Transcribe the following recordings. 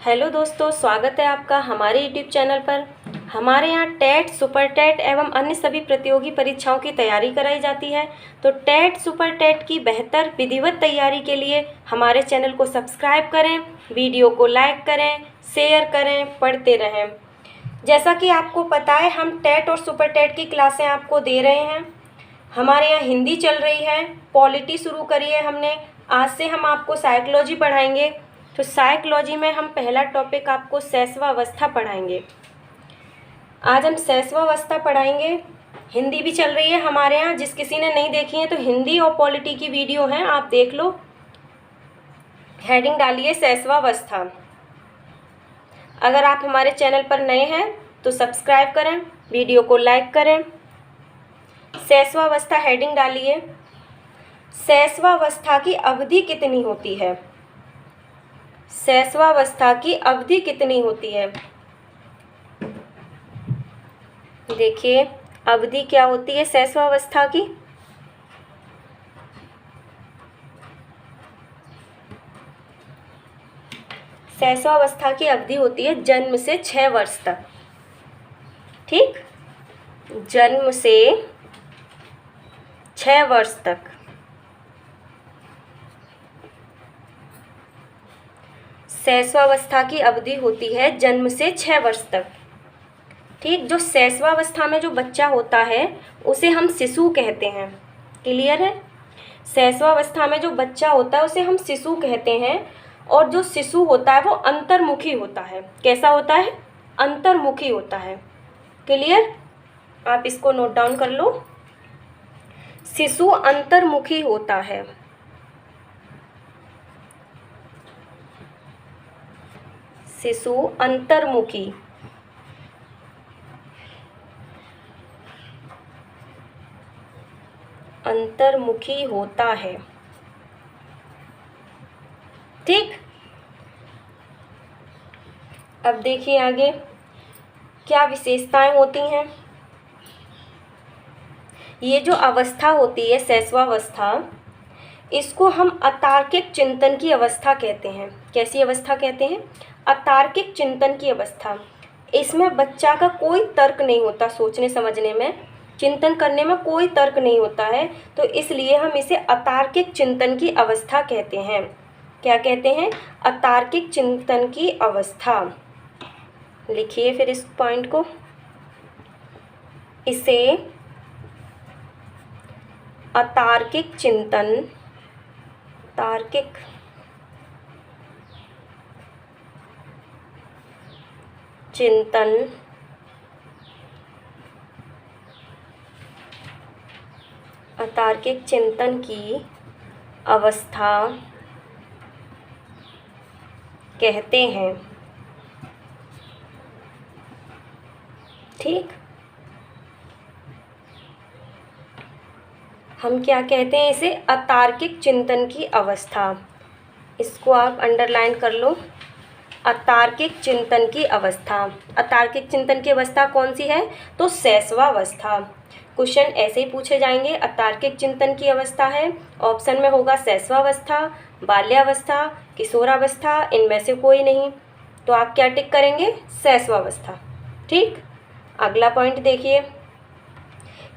Hello दोस्तों, स्वागत है आपका हमारे यूट्यूब चैनल पर। हमारे यहाँ टेट, सुपर टेट एवं अन्य सभी प्रतियोगी परीक्षाओं की तैयारी कराई जाती है। तो टेट, सुपर टेट की बेहतर विधिवत तैयारी के लिए हमारे चैनल को सब्सक्राइब करें, वीडियो को लाइक करें, शेयर करें, पढ़ते रहें। जैसा कि आपको पता है, हम टेट और सुपर टेट की क्लासें आपको दे रहे हैं। हमारे यहाँ हिंदी चल रही है, पॉलिटी शुरू करी है हमने। आज से हम आपको साइकोलॉजी पढ़ाएंगे। तो साइकोलॉजी में हम पहला टॉपिक आपको शैशवावस्था पढ़ाएंगे। आज हम शैशवावस्था पढ़ाएंगे। हिंदी भी चल रही है हमारे यहाँ। जिस किसी ने नहीं देखी है तो हिंदी और पॉलिटी की वीडियो हैं, आप देख लो। हेडिंग डालिए शैशवावस्था। अगर आप हमारे चैनल पर नए हैं तो सब्सक्राइब करें, वीडियो को लाइक करें। शैशवावस्था हेडिंग डालिए। शैशवावस्था की अवधि कितनी होती है? शैशवावस्था की अवधि कितनी होती है? देखिए, अवधि क्या होती है शैशवावस्था की? शैशवावस्था की अवधि होती है जन्म से 6 वर्ष तक। ठीक, जन्म से 6 वर्ष तक। शैशवावस्था की अवधि होती है जन्म से 6 वर्ष तक। ठीक, जो शैशवावस्था में जो बच्चा होता है उसे हम शिशु कहते हैं। क्लियर है? शैशवावस्था में जो बच्चा होता है उसे हम शिशु कहते हैं। और जो शिशु होता है वो अंतर्मुखी होता है। कैसा होता है? अंतर्मुखी होता है। क्लियर? आप इसको नोट डाउन कर लो। शिशु अंतर्मुखी होता है। शिशु अंतर्मुखी। अंतर्मुखी होता है। ठीक, अब देखिए आगे क्या विशेषताएं होती हैं। ये जो अवस्था होती है शैशवावस्था, इसको हम अतार्किक चिंतन की अवस्था कहते हैं। कैसी अवस्था कहते हैं? अतार्किक चिंतन की अवस्था। इसमें बच्चा का कोई तर्क नहीं होता, सोचने समझने में, चिंतन करने में कोई तर्क नहीं होता है। तो इसलिए हम इसे अतार्किक चिंतन की अवस्था कहते हैं। क्या कहते हैं? अतार्किक चिंतन की अवस्था। लिखिए फिर इस पॉइंट को। इसे अतार्किक चिंतन, तार्किक चिंतन अतार्किक चिंतन की अवस्था कहते हैं। ठीक, हम क्या कहते हैं? इसे अतार्किक चिंतन की अवस्था। इसको आप अंडरलाइन कर लो। अतार्किक चिंतन की अवस्था। अतार्किक चिंतन की अवस्था कौन सी है? तो शैशवावस्था। क्वेश्चन ऐसे ही पूछे जाएंगे। अतार्किक चिंतन की अवस्था है, ऑप्शन में होगा शैशवावस्था, बाल्यावस्था, किशोरावस्था, इनमें से कोई नहीं। तो आप क्या टिक करेंगे? शैशवावस्था। ठीक, अगला पॉइंट देखिए।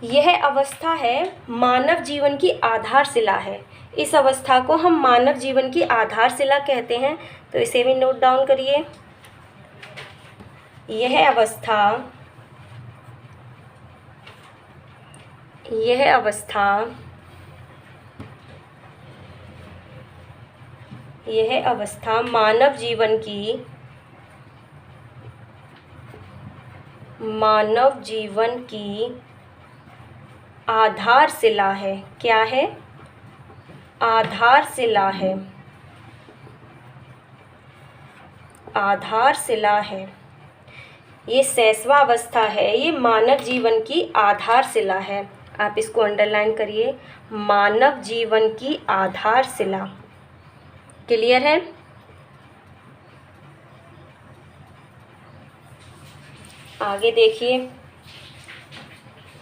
यह अवस्था है मानव जीवन की आधारशिला है। इस अवस्था को हम मानव जीवन की आधारशिला कहते हैं। तो इसे भी नोट डाउन करिए। यह अवस्था मानव जीवन की आधारशिला है। क्या है? आधारशिला है। आधारशिला है। ये शैशवावस्था है, ये मानव जीवन की आधारशिला है। आप इसको अंडरलाइन करिए। मानव जीवन की आधारशिला। क्लियर है? आगे देखिए।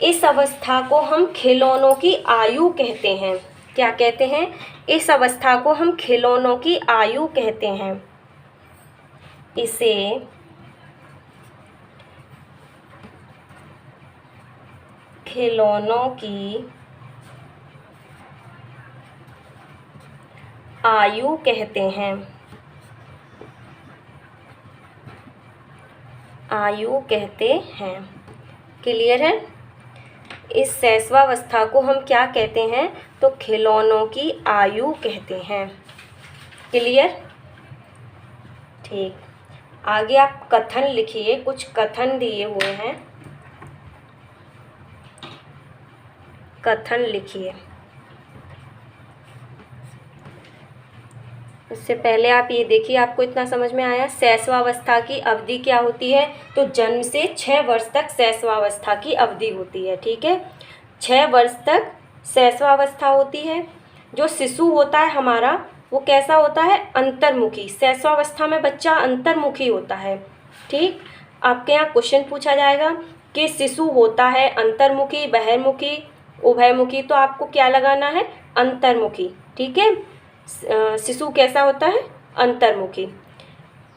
इस अवस्था को हम खिलौनों की आयु कहते हैं। क्या कहते हैं? इस अवस्था को हम खिलौनों की आयु कहते हैं। इसे खिलौनों की आयु कहते हैं। आयु कहते हैं। क्लियर है? इस शैशवावस्था को हम क्या कहते हैं? तो खिलौनों की आयु कहते हैं। क्लियर? ठीक। आगे आप कथन लिखिए, कुछ कथन दिए हुए हैं, कथन लिखिए। उससे पहले आप ये देखिए, आपको इतना समझ में आया? शैशवावस्था की अवधि क्या होती है? तो जन्म से 6 वर्ष तक शैशवावस्था की अवधि होती है। ठीक है, 6 वर्ष तक शैशवावस्था होती है। जो शिशु होता है हमारा, वो कैसा होता है? अंतर्मुखी। शैशवावस्था में बच्चा अंतर्मुखी होता है। ठीक, आपके यहाँ क्वेश्चन पूछा जाएगा कि शिशु होता है अंतर्मुखी, बहिर्मुखी, उभयमुखी, तो आपको क्या लगाना है? अंतर्मुखी। ठीक है, शिशु कैसा होता है? अंतर्मुखी।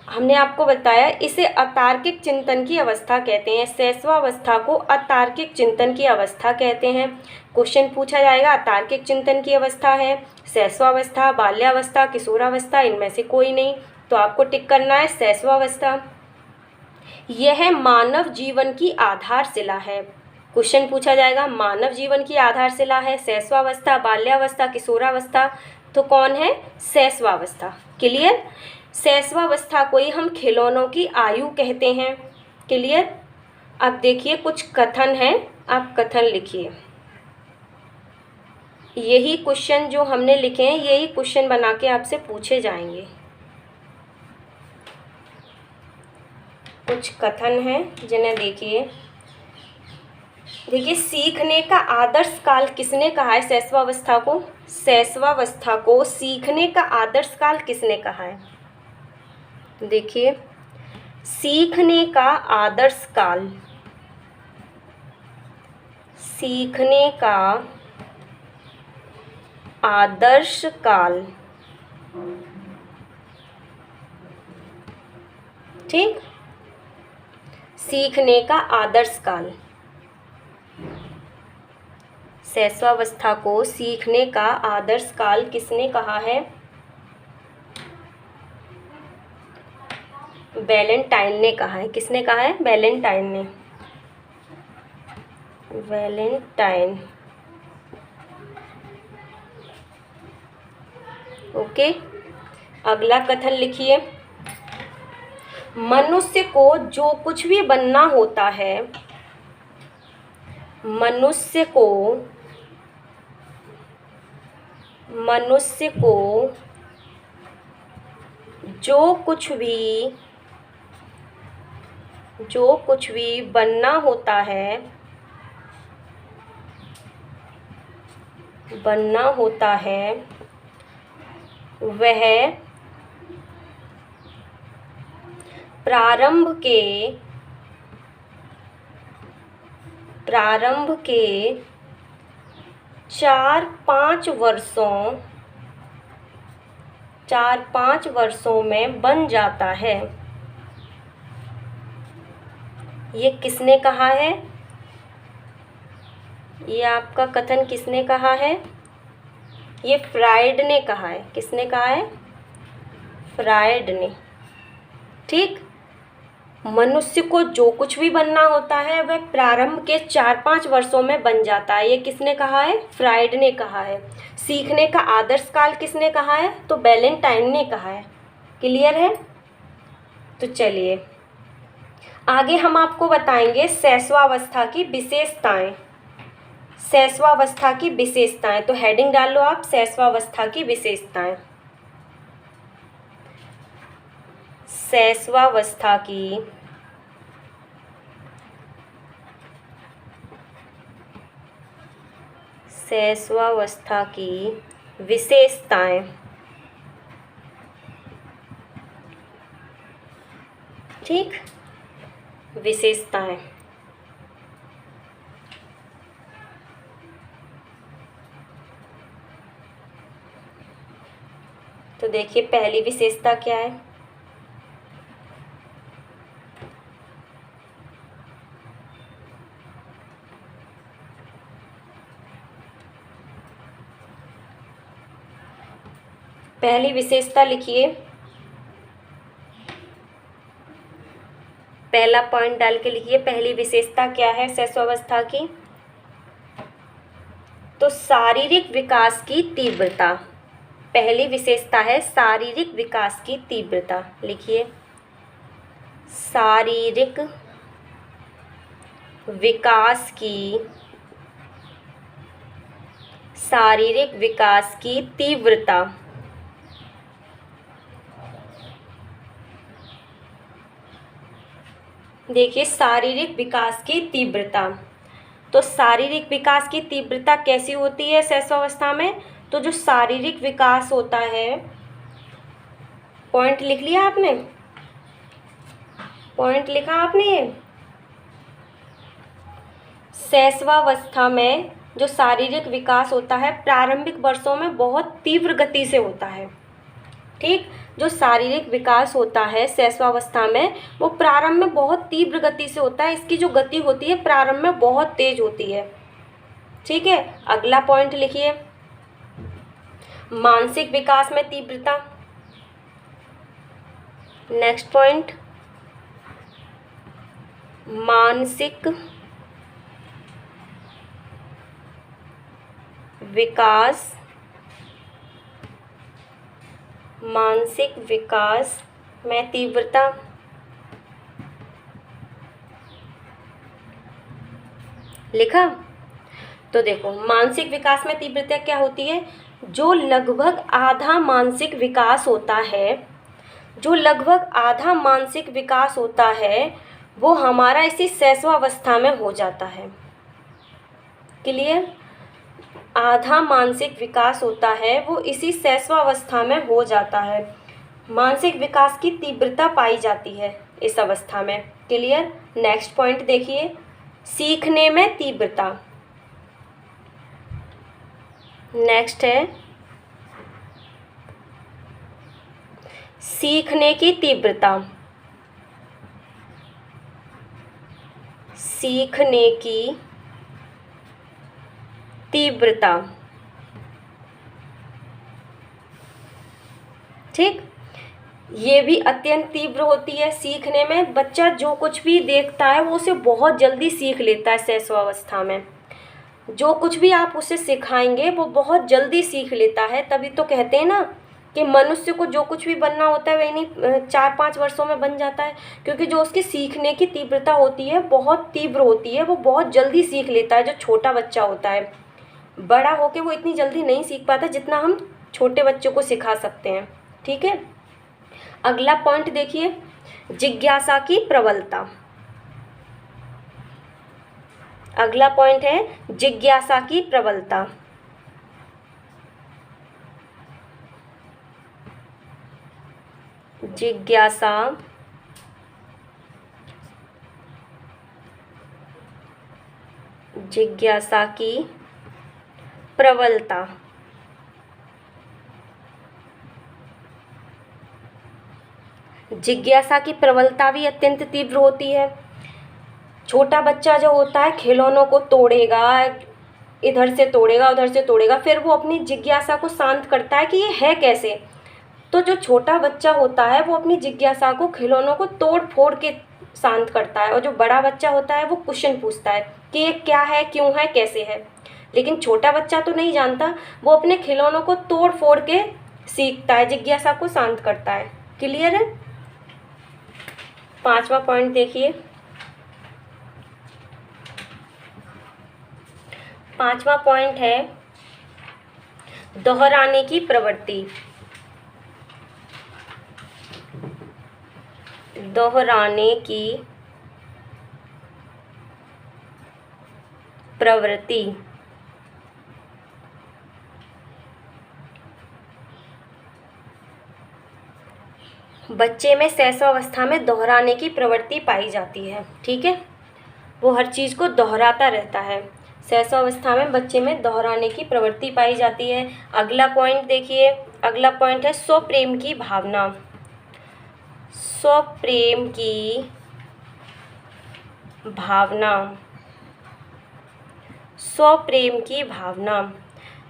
हमने आपको बताया इसे अतार्किक चिंतन की अवस्था कहते हैं। शैशवावस्था को अतार्किक चिंतन की अवस्था कहते हैं। क्वेश्चन पूछा जाएगा अतार्किक चिंतन की अवस्था है शैशवावस्था, बाल्यावस्था, किशोरावस्था, इनमें से कोई नहीं, तो आपको टिक करना है शैशवावस्था। यह मानव जीवन की आधारशिला है। क्वेश्चन पूछा जाएगा मानव जीवन की आधारशिला है शैशवावस्था, बाल्यावस्था, किशोरावस्था, तो कौन है? शैशवावस्था। क्लियर? शैशवावस्था को ही हम खिलौनों की आयु कहते हैं। क्लियर? अब देखिए कुछ कथन हैं, आप कथन लिखिए। यही क्वेश्चन जो हमने लिखे हैं, यही क्वेश्चन बना के आपसे पूछे जाएंगे। कुछ कथन हैं जिन्हें देखिए। देखिए, सीखने का आदर्श काल किसने कहा है? शैशवावस्था को, शैशवावस्था को सीखने का आदर्श काल किसने कहा है? देखिए, सीखने का आदर्श काल, सीखने का आदर्श काल, ठीक, सीखने का आदर्श काल, शैशवावस्था को सीखने का आदर्श काल किसने कहा है? वैलेंटाइन ने कहा है। किसने कहा है? वैलेंटाइन ने। वैलेंटाइन। ओके, अगला कथन लिखिए। मनुष्य को जो कुछ भी बनना होता है, मनुष्य को जो कुछ भी बनना होता है, वह प्रारंभ के 4-5 वर्षों में बन जाता है। ये किसने कहा है? ये आपका कथन किसने कहा है? ये फ्रायड ने कहा है। किसने कहा है? फ्रायड ने। ठीक, मनुष्य को जो कुछ भी बनना होता है वह प्रारंभ के 4-5 वर्षों में बन जाता है। ये किसने कहा है? फ्रायड ने कहा है। सीखने का आदर्श काल किसने कहा है? तो वैलेंटाइन ने कहा है। क्लियर है? तो चलिए आगे हम आपको बताएंगे शैशवावस्था की विशेषताएं। शैशवावस्था की विशेषताएं, तो हेडिंग डाल लो आप, शैशवावस्था की विशेषताएं। शैशवावस्था की विशेषताएं। ठीक, विशेषताएं। तो देखिए पहली विशेषता क्या है? पहली विशेषता लिखिए, पहला पॉइंट डाल के लिखिए। पहली विशेषता क्या है शैशवावस्था की? तो शारीरिक विकास की तीव्रता। पहली विशेषता है शारीरिक विकास की तीव्रता। लिखिए, शारीरिक विकास की तीव्रता। देखिए, शारीरिक विकास की तीव्रता। तो शारीरिक विकास की तीव्रता कैसी होती है शैशवावस्था में? तो जो शारीरिक विकास होता है, पॉइंट लिख लिया आपने? पॉइंट लिखा आपने? ये शैशवावस्था में जो शारीरिक विकास होता है प्रारंभिक वर्षों में बहुत तीव्र गति से होता है। ठीक, जो शारीरिक विकास होता है शैशवावस्था में वो प्रारंभ में बहुत तीव्र गति से होता है। इसकी जो गति होती है प्रारंभ में बहुत तेज होती है। ठीक है, अगला पॉइंट लिखिए, मानसिक विकास में तीव्रता। नेक्स्ट पॉइंट, मानसिक विकास में तीव्रता। लिखा? तो देखो, मानसिक विकास में तीव्रता क्या होती है? जो लगभग आधा मानसिक विकास होता है, वो हमारा इसी शैशवावस्था में हो जाता है। क्लियर? आधा मानसिक विकास होता है वो इसी शैशवावस्था में हो जाता है। मानसिक विकास की तीव्रता पाई जाती है इस अवस्था में। क्लियर? नेक्स्ट पॉइंट देखिए, सीखने में तीव्रता। नेक्स्ट है सीखने की तीव्रता। सीखने की तीव्रता। ठीक, ये भी अत्यंत तीव्र होती है सीखने में। बच्चा जो कुछ भी देखता है वो उसे बहुत जल्दी सीख लेता है शैशवावस्था में। जो कुछ भी आप उसे सिखाएंगे वो बहुत जल्दी सीख लेता है। तभी तो कहते हैं ना कि मनुष्य को जो कुछ भी बनना होता है वही नहीं 4-5 वर्षों में बन जाता है, क्योंकि जो उसकी सीखने की तीव्रता होती है बहुत तीव्र होती है। वो बहुत जल्दी सीख लेता है जो छोटा बच्चा होता है। बड़ा होके वो इतनी जल्दी नहीं सीख पाता जितना हम छोटे बच्चों को सिखा सकते हैं। ठीक है, अगला पॉइंट देखिए, जिज्ञासा की प्रबलता। अगला पॉइंट है जिज्ञासा की प्रबलता। जिज्ञासा की प्रबलता। जिज्ञासा की प्रबलता भी अत्यंत तीव्र होती है। छोटा बच्चा जो होता है खिलौनों को तोड़ेगा, इधर से तोड़ेगा उधर से तोड़ेगा, फिर वो अपनी जिज्ञासा को शांत करता है कि ये है कैसे। तो जो छोटा बच्चा होता है वो अपनी जिज्ञासा को खिलौनों को तोड़ फोड़ के शांत करता है, और जो बड़ा बच्चा होता है वो क्वेश्चन पूछता है कि ये क्या है, क्यों है, कैसे है। लेकिन छोटा बच्चा तो नहीं जानता, वो अपने खिलौनों को तोड़ फोड़ के सीखता है, जिज्ञासा को शांत करता है। क्लियर है? 5वां पॉइंट देखिए, 5वां पॉइंट है दोहराने की प्रवृत्ति। दोहराने की प्रवृत्ति। बच्चे में शैशवावस्था में दोहराने की प्रवृत्ति पाई जाती है। ठीक है, वो हर चीज़ को दोहराता रहता है। शैशवावस्था में बच्चे में दोहराने की प्रवृत्ति पाई जाती है। अगला पॉइंट देखिए, अगला पॉइंट है स्वप्रेम की भावना। स्वप्रेम की भावना। स्वप्रेम की भावना।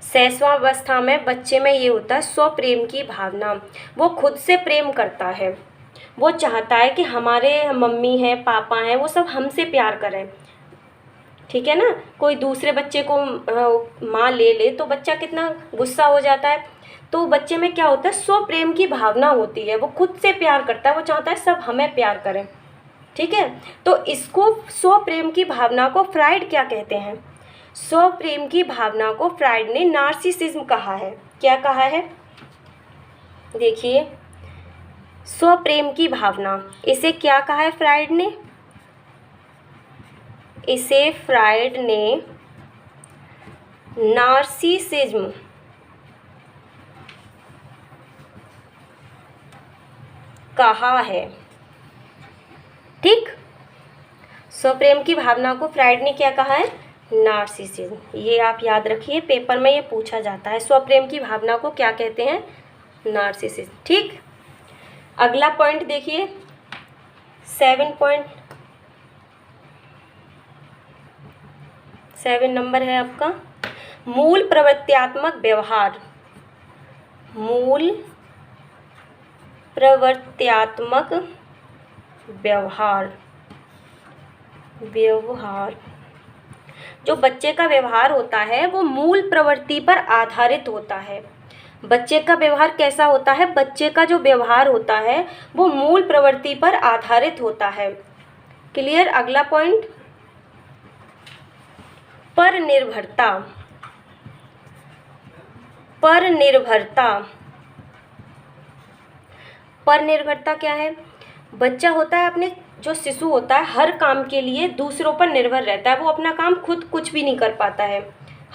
शैशवावस्था में बच्चे में ये होता है स्वप्रेम की भावना। वो खुद से प्रेम करता है, वो चाहता है कि हमारे मम्मी हैं, पापा हैं, वो सब हमसे प्यार करें। ठीक है ना। कोई दूसरे बच्चे को माँ ले ले तो बच्चा कितना गुस्सा हो जाता है। तो बच्चे में क्या होता है, स्वप्रेम की भावना होती है, वो खुद से प्यार करता है, वो चाहता है सब हमें प्यार करें। ठीक है। तो इसको स्वप्रेम की भावना को फ्राइड क्या कहते हैं? स्वप्रेम की भावना को फ्राइड ने नार्सिसिज्म कहा है। क्या कहा है? देखिए, स्वप्रेम की भावना, इसे क्या कहा है फ्राइड ने? इसे फ्राइड ने नार्सिसिज्म कहा है। ठीक। स्वप्रेम की भावना को फ्राइड ने क्या कहा है? नार्सिसिज्म। ये आप याद रखिए, पेपर में ये पूछा जाता है, स्वप्रेम की भावना को क्या कहते हैं? नार्सिसिज्म। ठीक। अगला पॉइंट देखिए, 7 नंबर है आपका, मूल प्रवृत्त्यात्मक व्यवहार। मूल प्रवृत्त्यात्मक व्यवहार। जो बच्चे का व्यवहार होता है वो मूल प्रवृत्ति पर आधारित होता है। बच्चे का व्यवहार कैसा होता है? बच्चे का जो व्यवहार होता है वो मूल प्रवृत्ति पर आधारित होता है। क्लियर। अगला पॉइंट, पर निर्भरता। पर निर्भरता। पर निर्भरता क्या है? बच्चा होता है, अपने जो शिशु होता है हर काम के लिए दूसरों पर निर्भर रहता है। वो अपना काम खुद कुछ भी नहीं कर पाता है,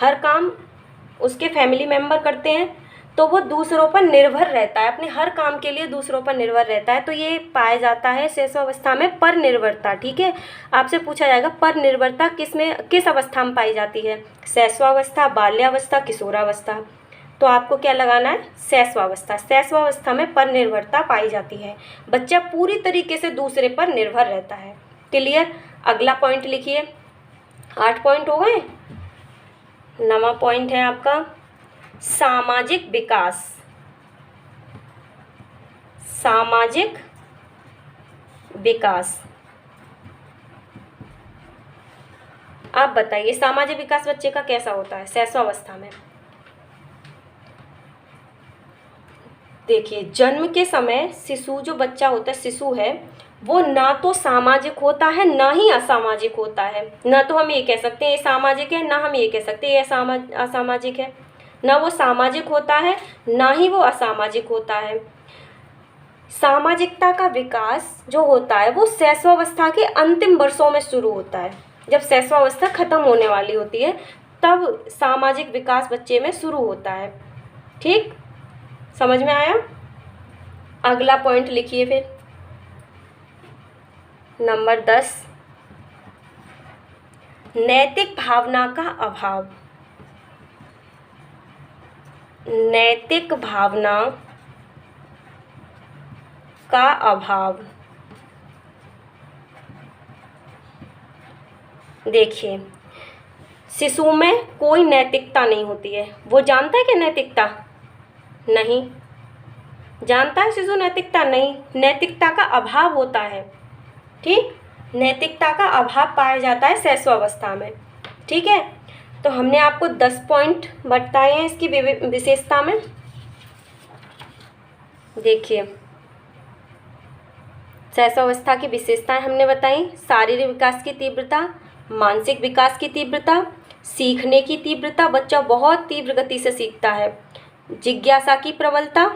हर काम उसके फैमिली मेंबर करते हैं, तो वो दूसरों पर निर्भर रहता है, अपने हर काम के लिए दूसरों पर निर्भर रहता है। तो ये पाया जाता है शैशवावस्था में पर निर्भरता। ठीक है। आपसे पूछा जाएगा पर निर्भरता किस अवस्था में पाई जाती है? शैशवावस्था, बाल्यावस्था, किशोरावस्था। तो आपको क्या लगाना है? शैशवावस्था। शैशवावस्था में पर निर्भरता पाई जाती है, बच्चा पूरी तरीके से दूसरे पर निर्भर रहता है। क्लियर। अगला पॉइंट लिखिए, 8 पॉइंट हो गए। 9वां पॉइंट है आपका सामाजिक विकास। सामाजिक विकास। आप बताइए सामाजिक विकास बच्चे का कैसा होता है शैशवावस्था में? देखिए, जन्म के समय शिशु, जो बच्चा होता है, शिशु है, वो ना तो सामाजिक होता है ना ही असामाजिक होता है। ना तो हम ये कह सकते हैं ये सामाजिक है, ना हम ये कह सकते हैं ये असामाजिक है। ना वो सामाजिक होता है ना ही वो असामाजिक होता है। सामाजिकता का विकास जो होता है वो शैशवावस्था के अंतिम वर्षों में शुरू होता है। जब शैशवावस्था खत्म होने वाली होती है तब सामाजिक विकास बच्चे में शुरू होता है। ठीक, समझ में आया? अगला पॉइंट लिखिए फिर, नंबर 10, नैतिक भावना का अभाव। नैतिक भावना का अभाव। देखिए, शिशु में कोई नैतिकता नहीं होती है। वो जानता है कि नैतिकता नहीं जानता है शिशु, नैतिकता नहीं, नैतिकता का अभाव होता है। ठीक, नैतिकता का अभाव पाया जाता है शैशवावस्था में। ठीक है, तो हमने आपको 10 पॉइंट बताए हैं इसकी विशेषता में। देखिए, शैशवावस्था की विशेषताएं हमने बताई, शारीरिक विकास की तीव्रता, मानसिक विकास की तीव्रता, सीखने की तीव्रता, बच्चा बहुत तीव्र गति से सीखता है, जिज्ञासा की प्रबलता,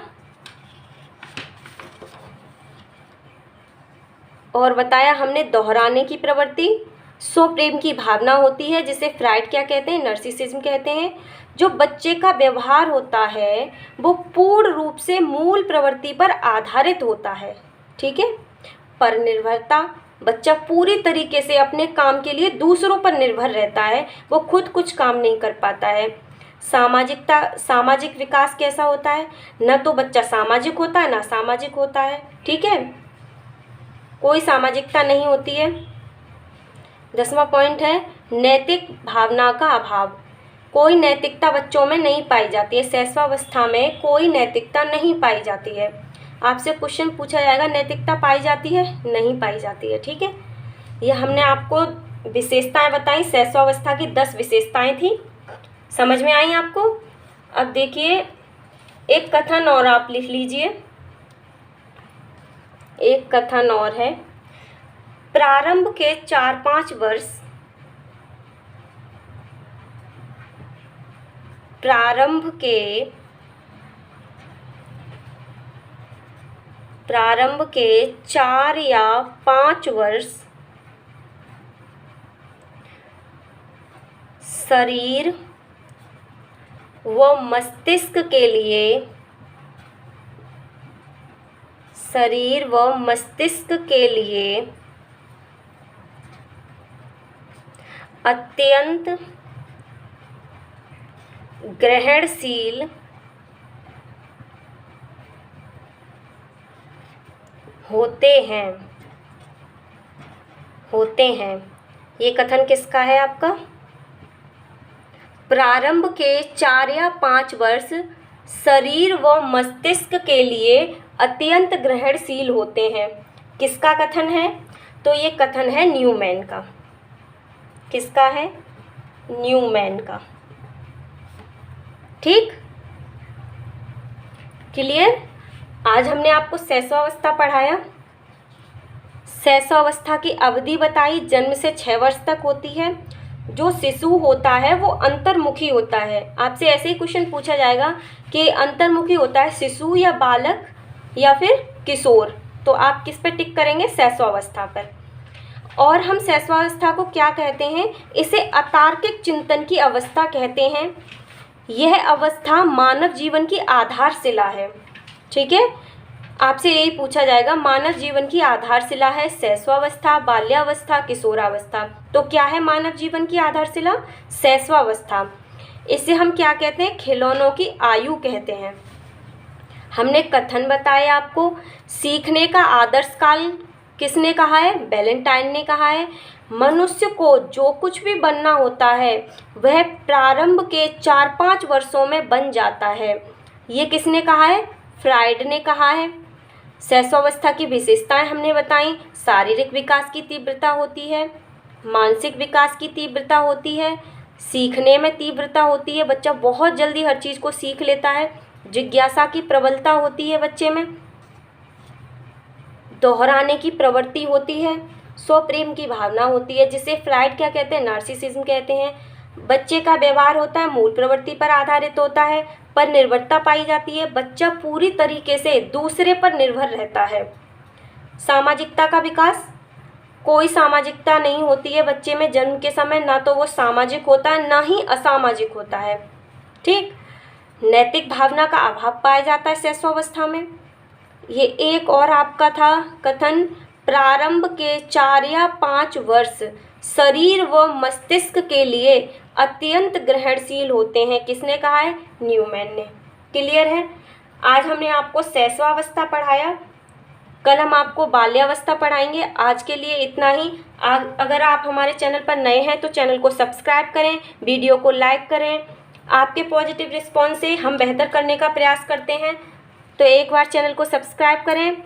और बताया हमने दोहराने की प्रवृत्ति, स्वप्रेम की भावना होती है जिसे फ्राइड क्या कहते हैं? नार्सिसिज्म कहते हैं। जो बच्चे का व्यवहार होता है वो पूर्ण रूप से मूल प्रवृत्ति पर आधारित होता है। ठीक है। पर निर्भरता, बच्चा पूरी तरीके से अपने काम के लिए दूसरों पर निर्भर रहता है, वो खुद कुछ काम नहीं कर पाता है। सामाजिकता, सामाजिक विकास कैसा होता है? न तो बच्चा सामाजिक होता है ना सामाजिक होता है। ठीक है, कोई सामाजिकता नहीं होती है। 10वां पॉइंट है नैतिक भावना का अभाव। कोई नैतिकता बच्चों में नहीं पाई जाती है। शैशवावस्था में कोई नैतिकता नहीं पाई जाती है। आपसे क्वेश्चन पूछा जाएगा नैतिकता पाई जाती है, नहीं पाई जाती है। ठीक है, ये हमने आपको विशेषताएं बताई। शैशवावस्था की 10 विशेषताएं थी, समझ में आई आपको। अब देखिए एक कथन और आप लिख लीजिए। एक कथन और है, प्रारंभ के 4-5 वर्ष प्रारंभ के 4 या 5 वर्ष शरीर व मस्तिष्क के लिए अत्यंत ग्रहणशील होते हैं। ये कथन किसका है आपका? प्रारंभ के 4 या 5 वर्ष शरीर व मस्तिष्क के लिए अत्यंत ग्रहणशील होते हैं। किसका कथन है? तो ये कथन है न्यूमैन का। किसका है? न्यूमैन का। ठीक, क्लियर। आज हमने आपको शैशवावस्था पढ़ाया। शैशवावस्था की अवधि बताई, जन्म से 6 वर्ष तक होती है। जो शिशु होता है वो अंतर्मुखी होता है। आपसे ऐसे ही क्वेश्चन पूछा जाएगा कि अंतर्मुखी होता है शिशु या बालक या फिर किशोर, तो आप किस पर टिक करेंगे? शैशवावस्था पर। और हम शैशवावस्था को क्या कहते हैं? इसे अतार्किक चिंतन की अवस्था कहते हैं। यह अवस्था मानव जीवन की आधारशिला है। ठीक है, आपसे यही पूछा जाएगा, मानव जीवन की आधारशिला है शैशवावस्था, बाल्यावस्था, किशोरावस्था। तो क्या है मानव जीवन की आधारशिला? शैशवावस्था। इसे हम क्या कहते हैं? खिलौनों की आयु कहते हैं। हमने कथन बताया आपको। सीखने का आदर्श काल किसने कहा है? वैलेंटाइन ने कहा है। मनुष्य को जो कुछ भी बनना होता है वह प्रारंभ के 4-5 वर्षों में बन जाता है। ये किसने कहा है? फ्राइड ने कहा है। शैशवावस्था की विशेषताएं हमने बताई। शारीरिक विकास की तीव्रता होती है, मानसिक विकास की तीव्रता होती है, सीखने में तीव्रता होती है, बच्चा बहुत जल्दी हर चीज़ को सीख लेता है, जिज्ञासा की प्रबलता होती है बच्चे में, दोहराने की प्रवृत्ति होती है, स्वप्रेम की भावना होती है, जिसे फ्राइड क्या कहते हैं? नार्सिसिज्म कहते हैं। बच्चे का व्यवहार होता है मूल प्रवृत्ति पर आधारित होता है, पर निर्भरता पाई जाती है। बच्चा पूरी तरीके से दूसरे पर निर्भर रहता है। सामाजिकता का विकास, कोई सामाजिकता नहीं होती है बच्चे में जन्म के समय, ना तो वो सामाजिक होता है ना ही असामाजिक होता है। ठीक, नैतिक भावना का अभाव पाया जाता है शैशवावस्था में। ये एक और आपका था कथन, प्रारंभ के 4 या 5 वर्ष शरीर व मस्तिष्क के लिए अत्यंत ग्रहणशील होते हैं। किसने कहा है? न्यूमैन ने। क्लियर है। आज हमने आपको शैशवावस्था पढ़ाया, कल हम आपको बाल्यावस्था पढ़ाएंगे। आज के लिए इतना ही। अगर आप हमारे चैनल पर नए हैं तो चैनल को सब्सक्राइब करें, वीडियो को लाइक करें। आपके पॉजिटिव रिस्पॉन्स से हम बेहतर करने का प्रयास करते हैं, तो एक बार चैनल को सब्सक्राइब करें।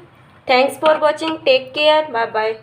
Thanks for watching, take care, bye bye.